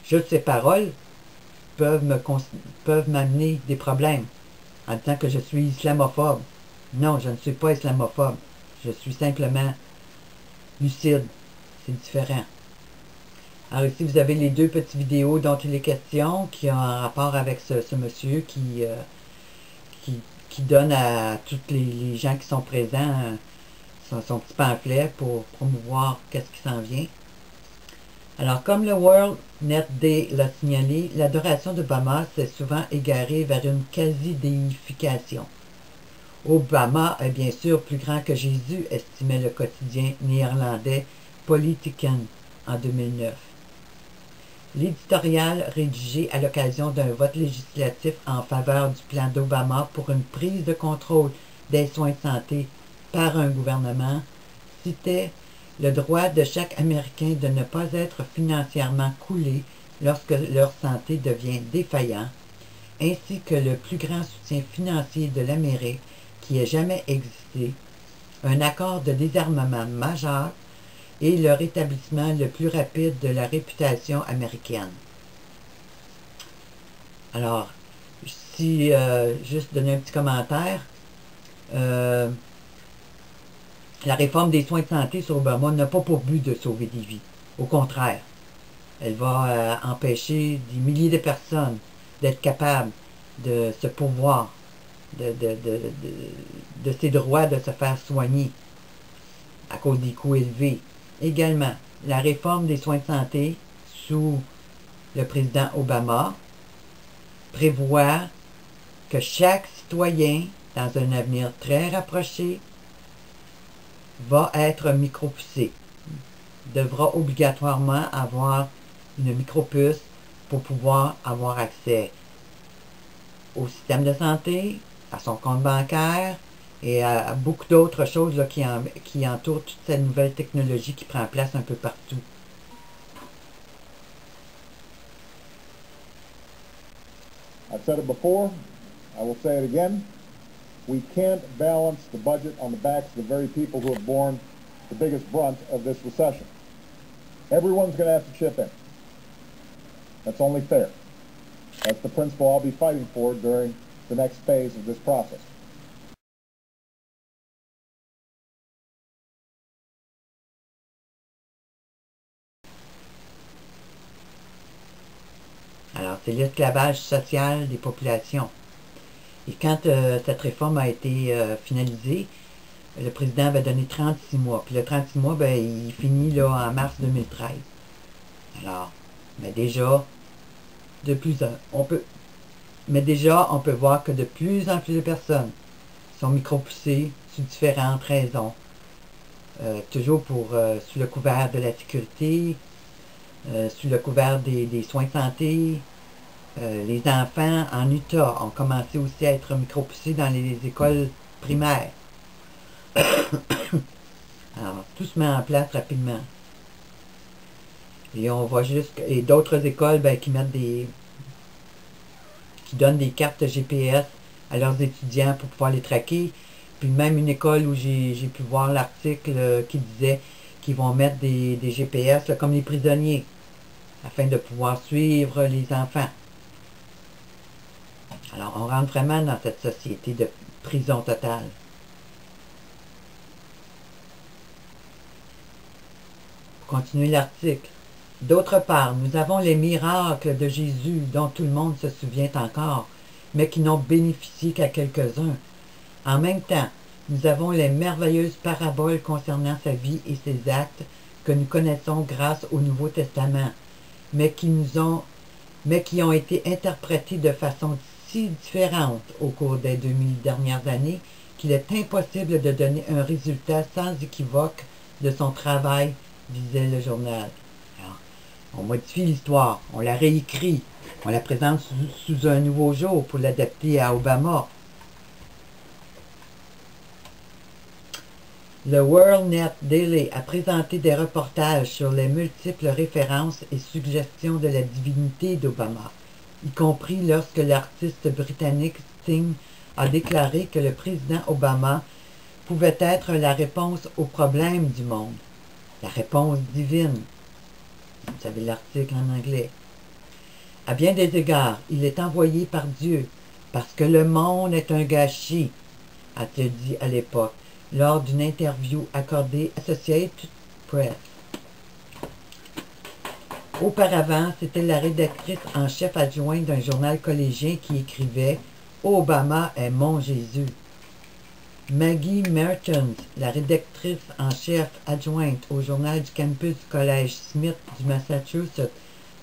Juste ces paroles peuvent m'amener des problèmes en disant que je suis islamophobe. Non, je ne suis pas islamophobe. Je suis simplement lucide. C'est différent. Alors ici, vous avez les deux petites vidéos dont il est question, qui ont un rapport avec ce monsieur qui donne à tous les gens qui sont présents son petit pamphlet pour promouvoir qu'est-ce qui s'en vient. Alors, comme le World Net Day l'a signalé, l'adoration d'Obama s'est souvent égarée vers une quasi-déification. Obama est bien sûr plus grand que Jésus, estimait le quotidien néerlandais Politiken en 2009. L'éditorial rédigé à l'occasion d'un vote législatif en faveur du plan d'Obama pour une prise de contrôle des soins de santé par un gouvernement citait le droit de chaque Américain de ne pas être financièrement coulé lorsque leur santé devient défaillante, ainsi que le plus grand soutien financier de l'Amérique qui ait jamais existé, un accord de désarmement majeur et le rétablissement le plus rapide de la réputation américaine. Alors, si, juste donner un petit commentaire, la réforme des soins de santé sur Obama n'a pas pour but de sauver des vies. Au contraire, elle va empêcher des milliers de personnes d'être capables de se pourvoir de ses droits de se faire soigner à cause des coûts élevés. Également, la réforme des soins de santé sous le président Obama prévoit que chaque citoyen, dans un avenir très rapproché, va être micropucé, devra obligatoirement avoir une micropuce pour pouvoir avoir accès au système de santé, à son compte bancaire et à beaucoup d'autres choses là, qui entourent toute cette nouvelle technologie qui prend place un peu partout. I've said it before, I will say it again. We can't balance the budget on the backs of the very people who have borne the biggest brunt of this recession. Everyone's going to have to chip in. That's only fair. That's the principle I'll be fighting for during the next phase of this process. Alors, c'est l'esclavage social des populations. Et quand cette réforme a été finalisée, le président avait donné 36 mois. Puis le 36 mois, ben, il finit là, en mars 2013. Alors, mais déjà, on peut voir que de plus en plus de personnes sont micropoussées sous différentes raisons. Toujours sous le couvert de la sécurité, sous le couvert des soins de santé. Les enfants en Utah ont commencé aussi à être micropoussés dans les écoles primaires. Alors, tout se met en place rapidement. Et on voit juste et d'autres écoles ben, qui donnent des cartes GPS à leurs étudiants pour pouvoir les traquer. Puis même une école où j'ai pu voir l'article qui disait qu'ils vont mettre des GPS là, comme les prisonniers afin de pouvoir suivre les enfants. Alors, on rentre vraiment dans cette société de prison totale. Pour continuer l'article. D'autre part, nous avons les miracles de Jésus dont tout le monde se souvient encore, mais qui n'ont bénéficié qu'à quelques-uns. En même temps, nous avons les merveilleuses paraboles concernant sa vie et ses actes que nous connaissons grâce au Nouveau Testament, mais qui ont été interprétées de façon si différente au cours des 2000 dernières années qu'il est impossible de donner un résultat sans équivoque de son travail, disait le journal. Alors, on modifie l'histoire, on la réécrit, on la présente sous un nouveau jour pour l'adapter à Obama. Le World Net Daily a présenté des reportages sur les multiples références et suggestions de la divinité d'Obama, y compris lorsque l'artiste britannique Sting a déclaré que le président Obama pouvait être la réponse aux problèmes du monde, la réponse divine. Vous savez l'article en anglais. À bien des égards, il est envoyé par Dieu, parce que le monde est un gâchis, a-t-il dit à l'époque, lors d'une interview accordée à Associated Press. Auparavant, c'était la rédactrice en chef adjointe d'un journal collégien qui écrivait « Obama est mon Jésus ». Maggie Mertens, la rédactrice en chef adjointe au journal du campus du collège Smith du Massachusetts,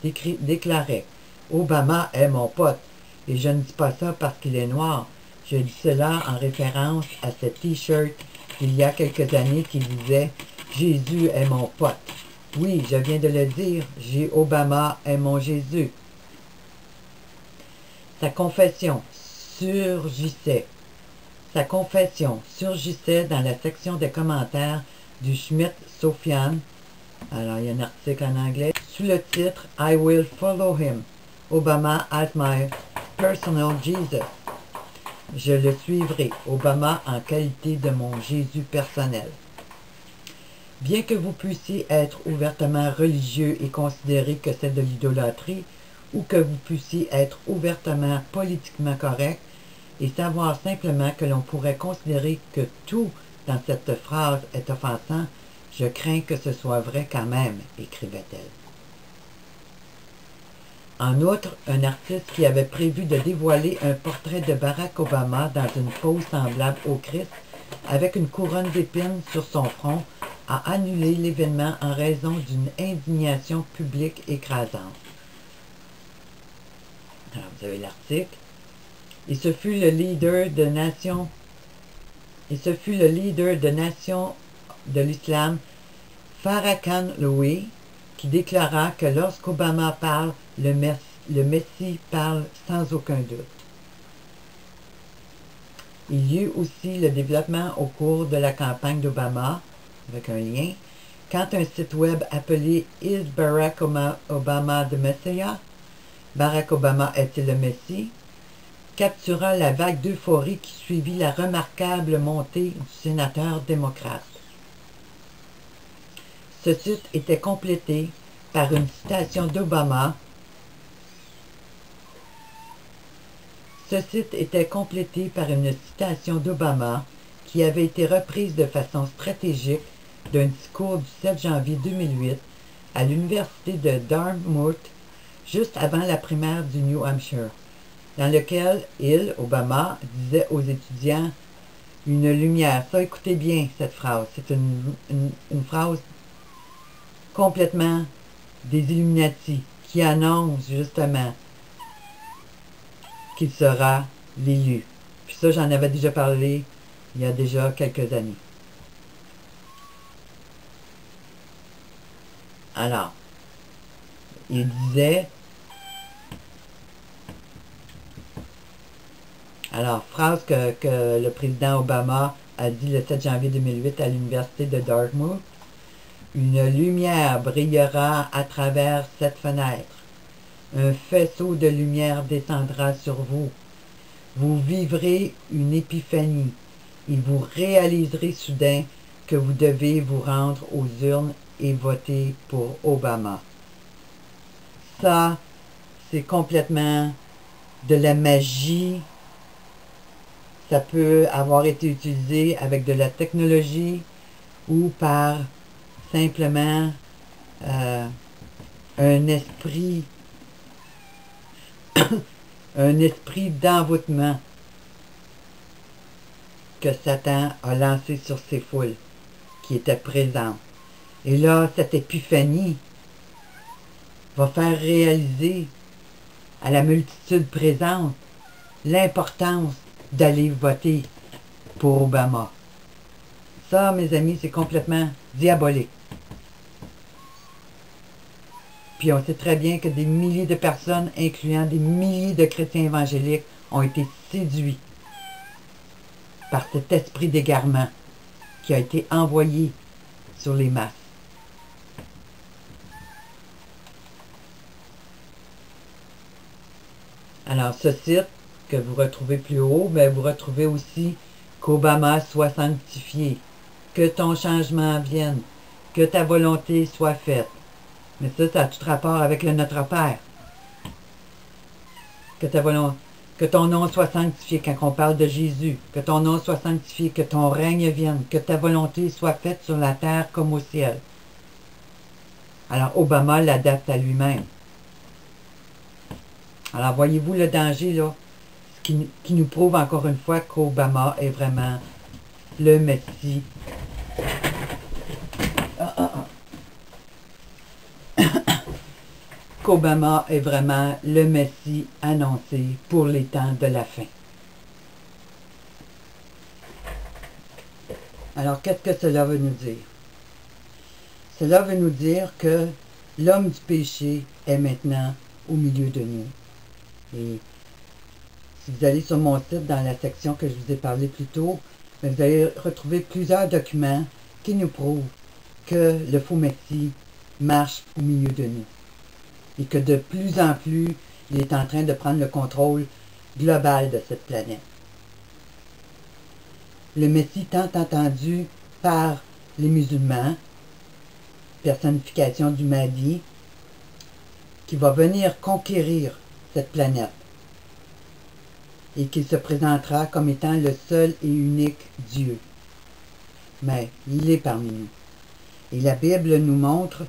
déclarait « Obama est mon pote, et je ne dis pas ça parce qu'il est noir. Je dis cela en référence à ce t-shirt il y a quelques années qui disait « Jésus est mon pote ». Oui, je viens de le dire, Obama est mon Jésus. Sa confession surgissait dans la section des commentaires du Smithsonian. Alors, il y a un article en anglais sous le titre « I will follow him. Obama as my personal Jesus ». Je le suivrai, Obama en qualité de mon Jésus personnel. Bien que vous puissiez être ouvertement religieux et considérer que c'est de l'idolâtrie, ou que vous puissiez être ouvertement politiquement correct et savoir simplement que l'on pourrait considérer que tout dans cette phrase est offensant, je crains que ce soit vrai quand même, écrivait-elle. En outre, un artiste qui avait prévu de dévoiler un portrait de Barack Obama dans une pose semblable au Christ, avec une couronne d'épines sur son front, a annulé l'événement en raison d'une indignation publique écrasante. Alors, vous avez l'article. Et ce fut le leader de nation de l'islam, Farrakhan Lowy, qui déclara que lorsqu'Obama parle, le Messie parle sans aucun doute. Il y eut aussi le développement au cours de la campagne d'Obama, avec un lien, quand un site web appelé « Is Barack Obama the Messiah? Barack Obama est-il le Messie? » captura la vague d'euphorie qui suivit la remarquable montée du sénateur démocrate. Ce site était complété par une citation d'Obama. Qui avait été reprise de façon stratégique d'un discours du 7 janvier 2008 à l'université de Dartmouth, juste avant la primaire du New Hampshire, dans lequel Obama, disait aux étudiants « Une lumière ». Ça, écoutez bien cette phrase. C'est une phrase complètement des Illuminati qui annonce justement qu'il sera l'élu. Puis ça, j'en avais déjà parlé il y a déjà quelques années. Alors, il disait... Alors, phrase que le président Obama a dit le 7 janvier 2008 à l'université de Dartmouth. « Une lumière brillera à travers cette fenêtre. Un faisceau de lumière descendra sur vous. Vous vivrez une épiphanie et vous réaliserez soudain que vous devez vous rendre aux urnes et voter pour Obama. » Ça, c'est complètement de la magie. Ça peut avoir été utilisé avec de la technologie ou par simplement un esprit d'envoûtement que Satan a lancé sur ces foules qui étaient présentes. Et là, cette épiphanie va faire réaliser à la multitude présente l'importance d'aller voter pour Obama. Ça, mes amis, c'est complètement diabolique. Puis on sait très bien que des milliers de personnes, incluant des milliers de chrétiens évangéliques, ont été séduits par cet esprit d'égarement qui a été envoyé sur les masses. Alors, ce site que vous retrouvez plus haut, mais vous retrouvez aussi qu'Obama soit sanctifié, que ton changement vienne, que ta volonté soit faite. Mais ça a tout rapport avec le Notre Père. que ton nom soit sanctifié quand on parle de Jésus, que ton nom soit sanctifié, que ton règne vienne, que ta volonté soit faite sur la terre comme au ciel. Alors Obama l'adapte à lui-même. Alors voyez-vous le danger là, qui nous prouve encore une fois qu'Obama est vraiment le Messie. Qu'Obama est vraiment le Messie annoncé pour les temps de la fin. Alors, qu'est-ce que cela veut nous dire? Cela veut nous dire que l'homme du péché est maintenant au milieu de nous. Et si vous allez sur mon site, dans la section que je vous ai parlé plus tôt, vous allez retrouver plusieurs documents qui nous prouvent que le faux Messie marche au milieu de nous. Et que de plus en plus, il est en train de prendre le contrôle global de cette planète. Le Messie tant entendu par les musulmans, personnification du Mahdi, qui va venir conquérir cette planète et qui se présentera comme étant le seul et unique Dieu. Mais il est parmi nous. Et la Bible nous montre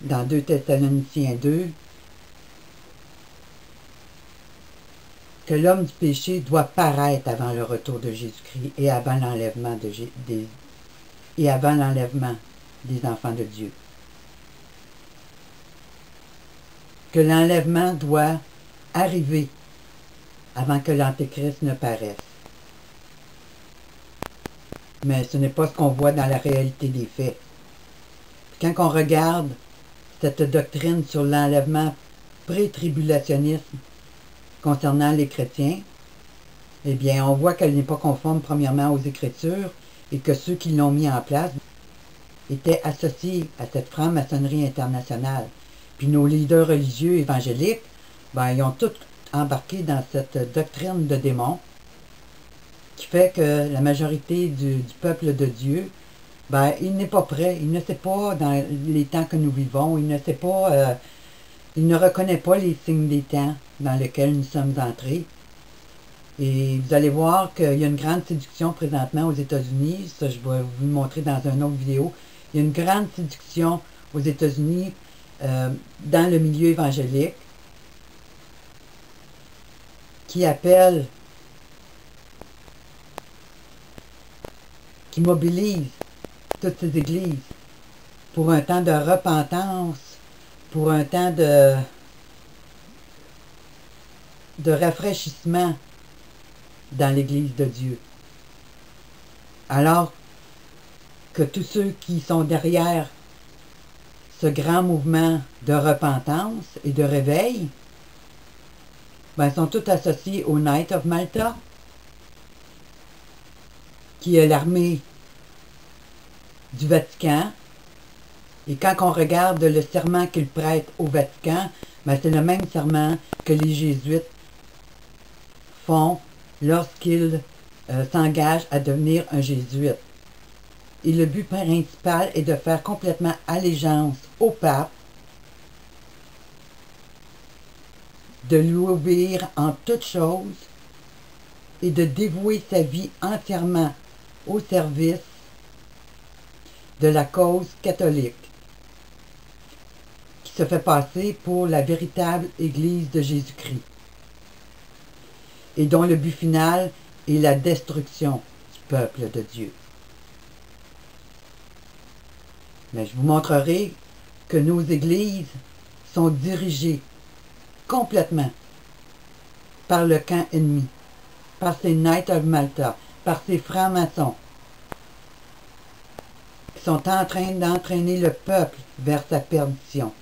dans 2 Thessaloniciens 2, que l'homme du péché doit paraître avant le retour de Jésus-Christ et avant l'enlèvement des enfants de Dieu. Que l'enlèvement doit arriver avant que l'Antéchrist ne paraisse. Mais ce n'est pas ce qu'on voit dans la réalité des faits. Quand on regarde cette doctrine sur l'enlèvement pré-tribulationniste concernant les chrétiens, eh bien, on voit qu'elle n'est pas conforme premièrement aux Écritures et que ceux qui l'ont mis en place étaient associés à cette franc-maçonnerie internationale. Puis nos leaders religieux évangéliques, ben, ils ont tous embarqué dans cette doctrine de démons qui fait que la majorité du peuple de Dieu, ben, il n'est pas prêt, il ne sait pas dans les temps que nous vivons, il ne sait pas, il ne reconnaît pas les signes des temps dans lesquels nous sommes entrés. Et vous allez voir qu'il y a une grande séduction présentement aux États-Unis, ça je vais vous le montrer dans une autre vidéo. Il y a une grande séduction aux États-Unis dans le milieu évangélique qui appelle, qui mobilise toutes ces églises pour un temps de repentance, pour un temps de rafraîchissement dans l'Église de Dieu. Alors que tous ceux qui sont derrière ce grand mouvement de repentance et de réveil, ben, sont tous associés au Knight of Malta, qui est l'armée du Vatican. Et quand on regarde le serment qu'ils prêtent au Vatican, ben, c'est le même serment que les jésuites font lorsqu'ils s'engagent à devenir un jésuite. Et le but principal est de faire complètement allégeance au pape, de lui obéir en toutes choses et de dévouer sa vie entièrement au service de la cause catholique, qui se fait passer pour la véritable Église de Jésus-Christ, et dont le but final est la destruction du peuple de Dieu. Mais je vous montrerai que nos églises sont dirigées complètement par le camp ennemi, par ces Knights of Malta, par ces francs-maçons, qui sont en train d'entraîner le peuple vers sa perdition.